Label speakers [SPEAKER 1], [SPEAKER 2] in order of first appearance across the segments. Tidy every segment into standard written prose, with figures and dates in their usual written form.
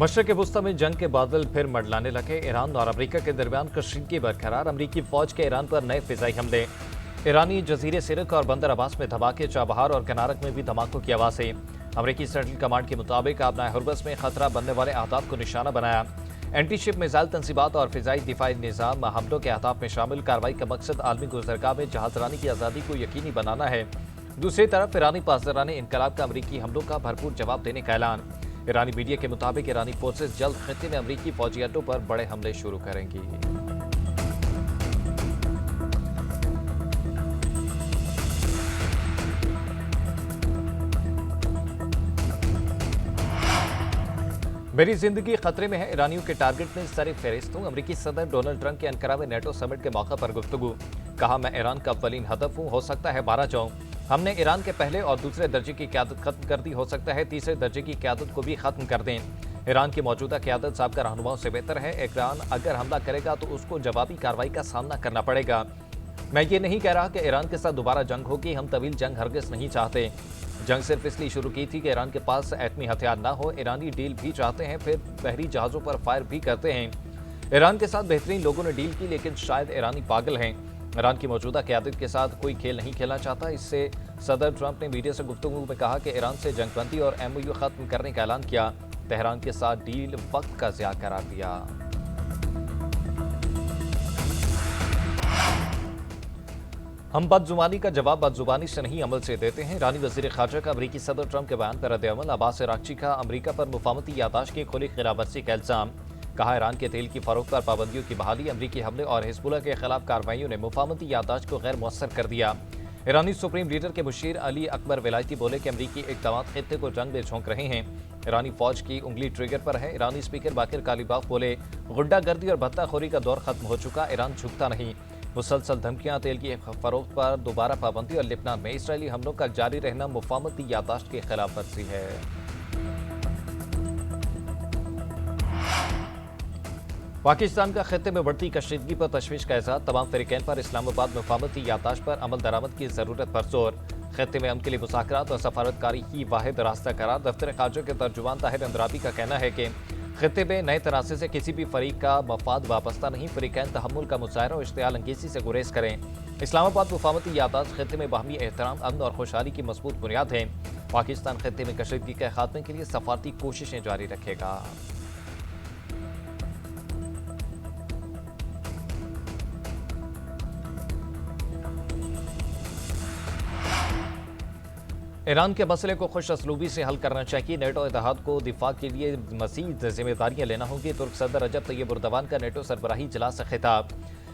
[SPEAKER 1] मशरक़ वस्ती में जंग के बादल फिर मंडलाने लगे। ईरान और अमेरिका के दरमियान कशीदगी बरकरार। अमेरिकी फौज के ईरान पर नए फिजाई हमले। ईरानी जजीरे सिरक और बंदर अब्बास में धमाके, चाबहार और कनारक में भी धमाकों की आवाज़ें। अमेरिकी सेंट्रल कमांड के मुताबिक आबनाए हुर्बस में खतरा बनने वाले अहदाफ को निशाना बनाया। एंटी शिप मिसाइल तंसीबात और फिजाई दिफाई निज़ाम हमलों के अहदाफ में शामिल। कार्रवाई का मकसद आलमी गुज़रगाह में जहाज़रानी की आज़ादी को यकीनी बनाना है। दूसरी तरफ ईरानी पासदारान इनकलाब का अमेरिकी हमलों का भरपूर जवाब देने का ऐलान। ईरानी मीडिया के मुताबिक ईरानी फोर्सेस जल्द खित्ते में अमेरिकी फौजी अड्डों पर बड़े हमले शुरू करेंगी। मेरी जिंदगी खतरे में है, ईरानियों के टारगेट में सर फहरिस्त हूं। अमेरिकी सदर डोनाल्ड ट्रंप के अंकारा में नेटो समिट के मौके पर गुफ्तगू। कहा, मैं ईरान का अव्वलीन हदफ हूं, हो सकता है मारा जाऊं। हमने ईरान के पहले और दूसरे दर्जे की क़यादत खत्म कर दी, हो सकता है तीसरे दर्जे की क़यादत को भी खत्म कर दें। ईरान की मौजूदा क़यादत साबका रहनुमाओं से बेहतर है। ईरान अगर हमला करेगा तो उसको जवाबी कार्रवाई का सामना करना पड़ेगा। मैं ये नहीं कह रहा कि ईरान के साथ दोबारा जंग होगी। हम तवील जंग हरगिज़ नहीं चाहते। जंग सिर्फ इसलिए शुरू की थी कि ईरान के पास एटमी हथियार ना हो। ईरानी डील भी चाहते हैं, फिर बहरी जहाज़ों पर फायर भी करते हैं। ईरान के साथ बेहतरीन लोगों ने डील की, लेकिन शायद ईरानी पागल हैं। ईरान की मौजूदा क़यादत के साथ कोई खेल नहीं खेलना चाहता। इससे सदर ट्रंप ने मीडिया से गुफ्तगू में कहा कि ईरान से जंगबंदी और MOU खत्म करने का ऐलान किया। तेहरान के साथ डील वक्त का ज़िया करार दिया। हम बदजुबानी का जवाब बदजुबानी से नहीं, अमल से देते हैं। ईरानी वज़ीर ख़ारजा का अमेरिकी सदर ट्रंप के बयान पर रद्द-ए-अमल। अब्बास अराग़ची का अमेरिका पर मुफ़ाहमती याददाश्त की खुली खिलाफवर्जी का इल्ज़ाम। कहा, ईरान के तेल की फ़रोख्त पर पाबंदियों की बहाली, अमेरिकी हमले और हिज़्बुल्लाह के खिलाफ कार्रवाइयों ने मुफ़ाहमती याददाश्त को गैर मुअस्सर कर दिया। ईरानी सुप्रीम लीडर के मुशीर अली अकबर विलायती बोले कि अमेरिकी इक़दामात खित्ते को जंग में झोंक रहे हैं। ईरानी फौज की उंगली ट्रिगर पर है। ईरानी स्पीकर बाकिर कालिबाफ बोले, गुंडागर्दी और भत्ताखोरी का दौर खत्म हो चुका, ईरान झुकता नहीं। मुसलसल धमकियां, तेल की फरोख्त पर दोबारा पाबंदी और लेबनान में इसराइली हमलों का जारी रहना मुफ़ाहमती याददाश्त की खिलाफ वर्जी है। पाकिस्तान का खित्ते में बढ़ती कशीदगी पर तशवीश का इज़हार। तमाम फ़रीक़ैन पर इस्लामाबाद मुफ़ाहमती याददाश्त पर अमल दरामद की ज़रूरत पर जोर। खित्ते में अमन के लिए मुज़ाकरात और सफारतकारी ही वाहिद रास्ता करार। दफ्तर ख़ारजा के तर्जुमान ताहिर अंद्राबी का कहना है कि खित्ते में नए तनाज़े से किसी भी फरीक का मफाद वाबस्ता नहीं। फ़रीक़ैन तहम्मुल का मुज़ाहरा और इश्तियाल अंगेज़ी से गुरेज करें। इस्लामाबाद मुफ़ाहमती याददाश्त खित्ते में बाहमी एहतराम, अमन और खुशहाली की मजबूत बुनियाद है। पाकिस्तान खित्ते में कशीदगी के खात्मे के लिए सफारती कोशिशें जारी रखेगा। ईरान के मसले को खुश असलूबी से हल करना चाहिए। नेटो इत्तेहाद को दिफा के लिए मज़ीद जिम्मेदारियां लेना होंगी। तुर्क सदर रजब तैयब एर्दोगान का नेटो सरबराही इजलास से खिताब।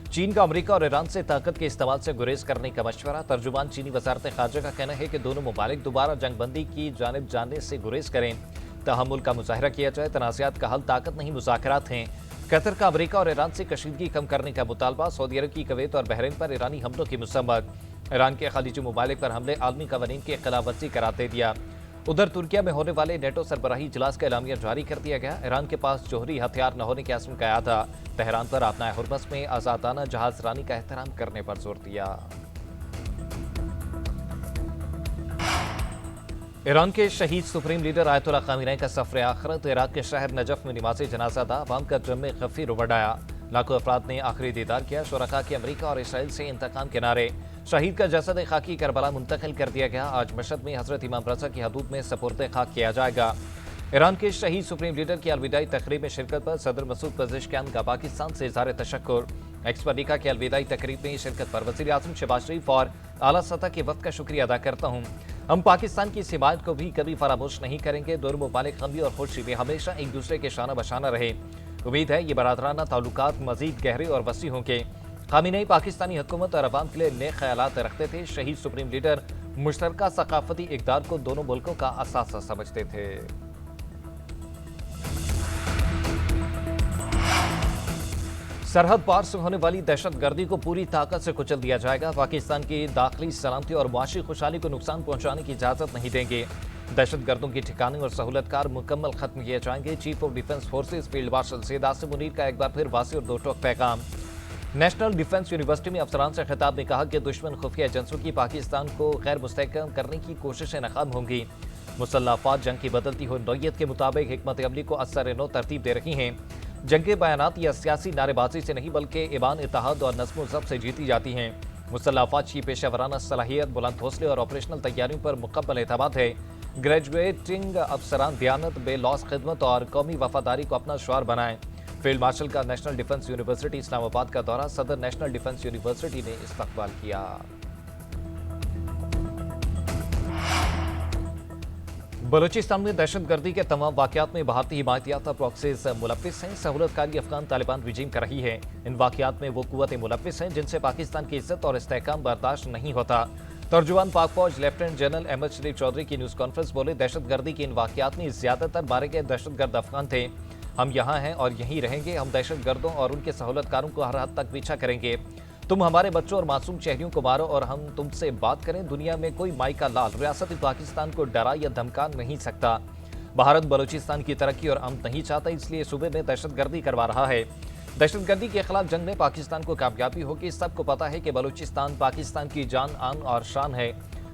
[SPEAKER 1] चीन का अमेरिका और ईरान से ताकत के इस्तेमाल से गुरेज करने का मशवरा। तर्जुमान चीनी वज़ारत ख़ारजा का कहना है कि दोनों ममालिक दोबारा जंगबंदी की जानिब जाने से गुरेज करें। तहम्मुल का मुज़ाहरा किया जाए। तनाज़ात का हल ताकत नहीं, मुज़ाकरात हैं। कतर का अमेरिका और ईरान से कशीदगी कम करने का मुतालबा। सऊदी अरब की कुवैत और बहरीन पर ईरानी हमलों की मुसम्मत। ईरान के खलीजी ममालिक पर हमले आलमी कवानीन की खिलाफ वर्जी करार दे दिया। उधर तुर्किया में होने वाले नेटो सरबराही इजलास का एलामिया जारी कर दिया गया। ईरान के पास जोहरी हथियार न होने के आज़म का यादा। तेहरान पर आबनाए हुर्मस में आज़ादाना जहाज़रानी का एहतराम करने पर जोर दिया। ईरान के शहीद सुप्रीम लीडर आयतुल्लाह ख़ामेनी का सफ़र आखिरत। इराक के शहर नजफ में नमाज़ जनाज़ा अदा। अवाम का जम खफ़ी रुमड़ आया। लाखों अफराद ने आखिरी दीदार किया। शुरका के अमेरिका और इसराइल से इंतकाम के नारे। शहीद का जसद खाकी करबला मुंतकिल कर दिया गया। आज मशहद में हज़रत इमाम रज़ा की हदूद में सपुर्द खाक किया जाएगा। ईरान के शहीद सुप्रीम लीडर की अलविदाई तकरीब में शिरकत पर सदर मसूद पज़ेश्कियान का पाकिस्तान से इज़हार तशक्कुर। एक्स पर लिखा कि अलविदाई तकरीब में शिरकत पर वज़ीर आज़म शहबाज शरीफ और आला सतह के वक्त का शुक्रिया अदा करता हूँ। हम पाकिस्तान की इस हिमायत को भी कभी फरामोश नहीं करेंगे। दोनों मुमालिक गमी और खुशी में हमेशा एक दूसरे के शाना बशाना रहे। उम्मीद है ये बरादराना ताल्लुकात मज़ीद गहरे और वसी होंगे। ख़ामेनी पाकिस्तानी हुकूमत और अवाम के लिए नेक ख्यालात रखते थे। शहीद सुप्रीम लीडर मुश्तरका सकाफती इक़दार को दोनों मुल्कों का असासा समझते थे। सरहद पार से होने वाली दहशतगर्दी को पूरी ताकत से कुचल दिया जाएगा। पाकिस्तान की दाखिली सलामती और मुआशी खुशहाली को नुकसान पहुंचाने की इजाज़त नहीं देंगे। दहशतगर्दों की ठिकाने और सहूलतकार मुकम्मल खत्म किए जाएंगे। Chief of defence forces field marshal Syed Asim Munir का एक बार फिर वाज़ेह और दो टोक पैगाम। नेशनल डिफेंस यूनिवर्सिटी में अफसरान से खिताब में कहा कि दुश्मन खुफिया एजेंसियों की पाकिस्तान को गैर मुस्तहकम करने की कोशिशें नाकाम होंगी। मुसल्लह अफवाज जंग की बदलती हुई नौयत के मुताबिक हिकमत अमली को असर नो तरतीब दे रही हैं। जंग के बयानात या सियासी नारेबाजी से नहीं बल्कि ईमान, इत्तेहाद और नज़्म व ज़ब्त से जीती जाती हैं। मुसल्लह अफवाज की पेशेवराना सलाहियत, बुलंद हौसले और ऑपरेशनल तैयारियों पर मुकम्मल एतमाद है। ग्रेजुएटिंग अफसरान दियानत, बेलौस खिदमत और कौमी वफादारी को अपना शुआर बनाएं। फील्ड मार्शल का नेशनल डिफेंस यूनिवर्सिटी इस्लामाबाद का दौरा, सदर नेशनल डिफेंस यूनिवर्सिटी ने इस्तकबाल किया। बलूचिस्तान में दहशतगर्दी के तमाम वाकयात में भारतीय हिमायत याफ्ता प्रॉक्सीज मुलव्विस हैं। सहूलतकारी अफगान तालिबान रिजीम कर रही है। इन वाकयात में वो कुव्वतें मुलव्विस हैं जिनसे पाकिस्तान की इज्जत और इस्तेहकाम बर्दाश्त नहीं होता। तर्जुमान पाक फौज लेफ्टिनेंट जनरल अहमद शरीफ चौधरी की न्यूज़ कॉन्फ्रेंस बोले, दहशतगर्दी के इन वाकयात में ज्यादातर मारे गए दहशतगर्द अफगान थे। हम यहाँ हैं और यहीं रहेंगे। हम दहशतगर्दों और उनके सहूलतकारों को हर हद तक पीछा करेंगे। तुम हमारे बच्चों और मासूम शहरियों को मारो और हम तुमसे बात करें। दुनिया में कोई माई का लाल रियासत पाकिस्तान को डरा या धमका नहीं सकता। भारत बलूचिस्तान की तरक्की और अमन नहीं चाहता, इसलिए सूबे में दहशतगर्दी करवा रहा है। दहशतगर्दी के खिलाफ जंग में पाकिस्तान को कामयाबी होगी। सबको पता है कि बलूचिस्तान पाकिस्तान की जान, आन और शान है।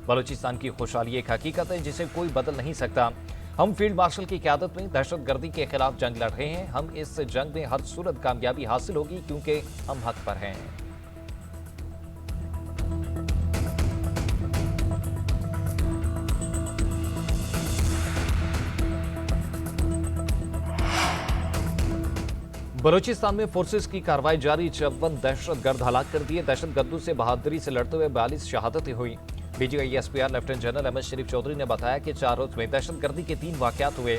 [SPEAKER 1] बलूचिस्तान की खुशहाली एक हकीकत है जिसे कोई बदल नहीं सकता। हम फील्ड मार्शल की क़यादत में दहशतगर्दी के खिलाफ जंग लड़ रहे हैं। हम इस जंग में हर सूरत कामयाबी हासिल होगी क्योंकि हम हक पर हैं। बलूचिस्तान में फोर्सेस की कार्रवाई जारी, 54 दहशतगर्द हलाक कर दिए। दहशतगर्दों से बहादुरी से लड़ते हुए 42 शहादतें हुई। BGISPR लेफ्टिनेंट जनरल अहमद शरीफ चौधरी ने बताया कि 4 रोज में दहशतगर्दी के 3 वाकयात हुए।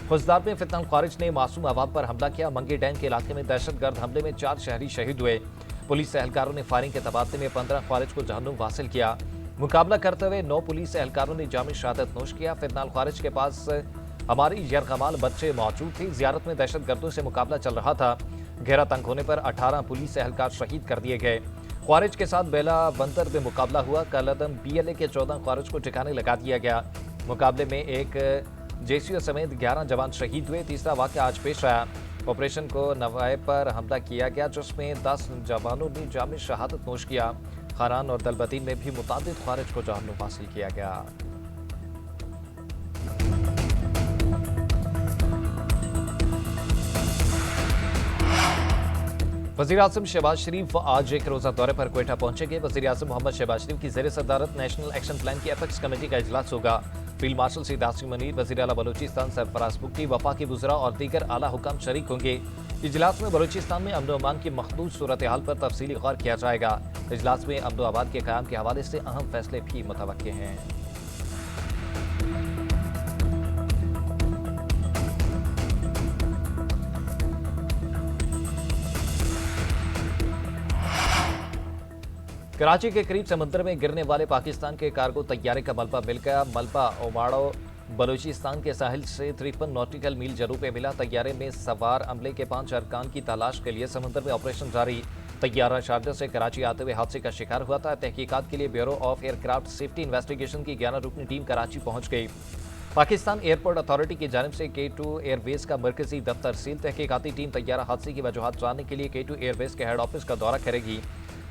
[SPEAKER 1] खुजदार में फितनल खारिज ने मासूम आवाम पर हमला किया। मंगी डैम के इलाके में दहशतगर्द हमले में 4 शहरी शहीद हुए। पुलिस एहलकारों ने फायरिंग के तबादले में 15 खारिज को जहन्नुम हासिल किया। मुकाबला करते हुए 9 पुलिस एहलकारों ने जामी शहादत नोश किया। फितनल खारिज के पास हमारी यरगमाल बच्चे मौजूद थे। जियारत में दहशतगर्दों से मुकाबला चल रहा था। घेरा तंग होने पर 18 पुलिस एहलकार शहीद कर दिए गए। ख्वारिज के साथ बेला बंदर में मुकाबला हुआ। कलदम BLA के 14 ख्वारिज को ठिकाने लगा दिया गया। मुकाबले में एक JCO समेत 11 जवान शहीद हुए। तीसरा वाक़या आज पेश आया। ऑपरेशन को नवाए पर हमला किया गया जिसमें 10 जवानों ने जामी शहादत नोश किया। खारान और दलबतीन में भी मुतादिद ख्वारिज को जहन्नुम हासिल किया गया। वज़ीर आज़म शहबाज शरीफ आज एक रोज़ा दौरे पर क्वेटा पहुंचेंगे। वज़ीर आज़म मोहम्मद शहबाज शरीफ की ज़ेर सदारत नेशनल एक्शन प्लान की एपेक्स कमेटी का इजलास होगा। फील्ड मार्शल सईद आसिम मुनीर, वज़ीर आला बलूचिस्तान सरफराज बुगटी, वफाकी वज़रा और दीगर आला हुकाम शरीक होंगे। इजलास में बलूचिस्तान में अमन व अमान की मखदूद सूरत हाल पर तफसीली गौर किया जाएगा। इजलास में अमन व अमान के क़याम के हवाले से अहम फैसले भी मुतवक्के हैं। कराची के करीब समंदर में गिरने वाले पाकिस्तान के कार्गो तैयारे का मलबा मिल गया। मलबा ओमाड़ो बलूचिस्तान के साहिल से 53 नॉटिकल मील जनूब में मिला। तैयारे में सवार अमले के 5 अरकान की तलाश के लिए समंदर में ऑपरेशन जारी। तैयारा शारजा से कराची आते हुए हादसे का शिकार हुआ था। तहकीकात के लिए bureau of aircraft safety investigation की 11 रुकनी टीम कराची पहुंच गई। पाकिस्तान एयरपोर्ट अथॉरिटी की जानिब से K2 एयरवेज का मरकजी दफ्तर सील। तहकीकाती टीम तैयारा हादसे की वजूहात जानने के लिए K2 एयरवेज के हेड ऑफिस का दौरा करेगी।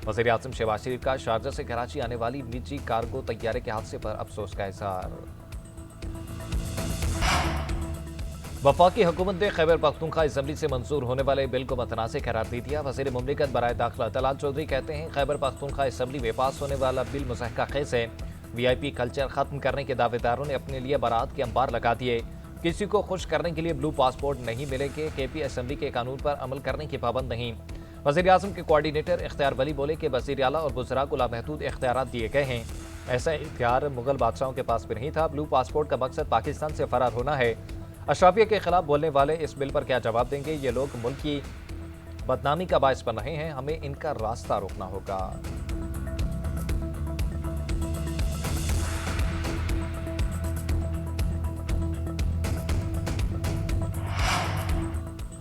[SPEAKER 1] वज़ीर आज़म शहबाज शरीफ का शारजा से कराची आने वाली निजी कार्गो तैयारे के हादसे पर अफसोस का इज़हार। वफाकी हुकूमत ने खैबर पख्तूनख्वा असेंबली से मंजूर होने वाले बिल को मतनाज़ करार दे दिया। वज़ीर मुमलिकत बराए दाखिला तलाल चौधरी कहते हैं, खैबर पख्तूनख्वा असेंबली में पास होने वाला बिल मुज़हका खेज़ है। VIP कल्चर खत्म करने के दावेदारों ने अपने लिए बरात के अंबार लगा दिए। किसी को खुश करने के लिए ब्लू पासपोर्ट नहीं मिलेंगे। KP असेंबली के कानून पर अमल करने की पाबंद नहीं। वज़ीर आज़म के कोऑर्डिनेटर इख्तियार वली बोले कि वज़ीर आला और वज़रा को लामहदूद इख्तियारात दिए गए हैं। ऐसा इख्तियार मुगल बादशाहों के पास भी नहीं था। ब्लू पासपोर्ट का मकसद पाकिस्तान से फरार होना है। अशराफिया के खिलाफ बोलने वाले इस बिल पर क्या जवाब देंगे? ये लोग मुल्क की बदनामी का बायस बन रहे हैं। हमें इनका रास्ता रोकना होगा।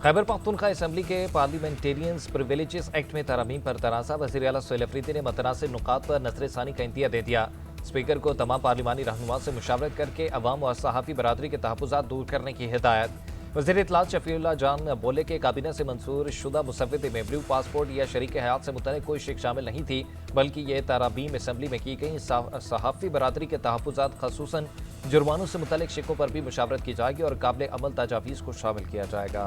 [SPEAKER 1] खैबर पख्तूनख्वा असेंबली के पार्लियामेंटेरियंस प्रिविलेजेस एक्ट में तरमीम पर तनाज़ा। वज़ीर आला सोहेल अफरीदी ने मुतनासिब नुकात पर नज़र-ए-सानी का इंतिया दे दिया। स्पीकर को तमाम पार्लिमानी रहनुमा से मुशावरत करके अवाम और सहाफ़ी बरादरी के तहफ़्फ़ुज़ात दूर करने की हिदायत। वज़ीर इत्तलात शफ़ीउल्लाह जान बोले कि काबीना से मंजूर शुदा मुसव्वदे में ब्लू पासपोर्ट या शरीक हयात से मुतल्लिक़ कोई शिक शामिल नहीं थी, बल्कि ये तरामीम असेंबली में की गई सहाफ़ी बरादरी के तहफ़्फ़ुज़ात ख़ुसूसन जुर्मानों से मुतालिक शिकों पर भी मुशावरत की जाएगी और काबिल अमल तजावीज़ को शामिल किया जाएगा।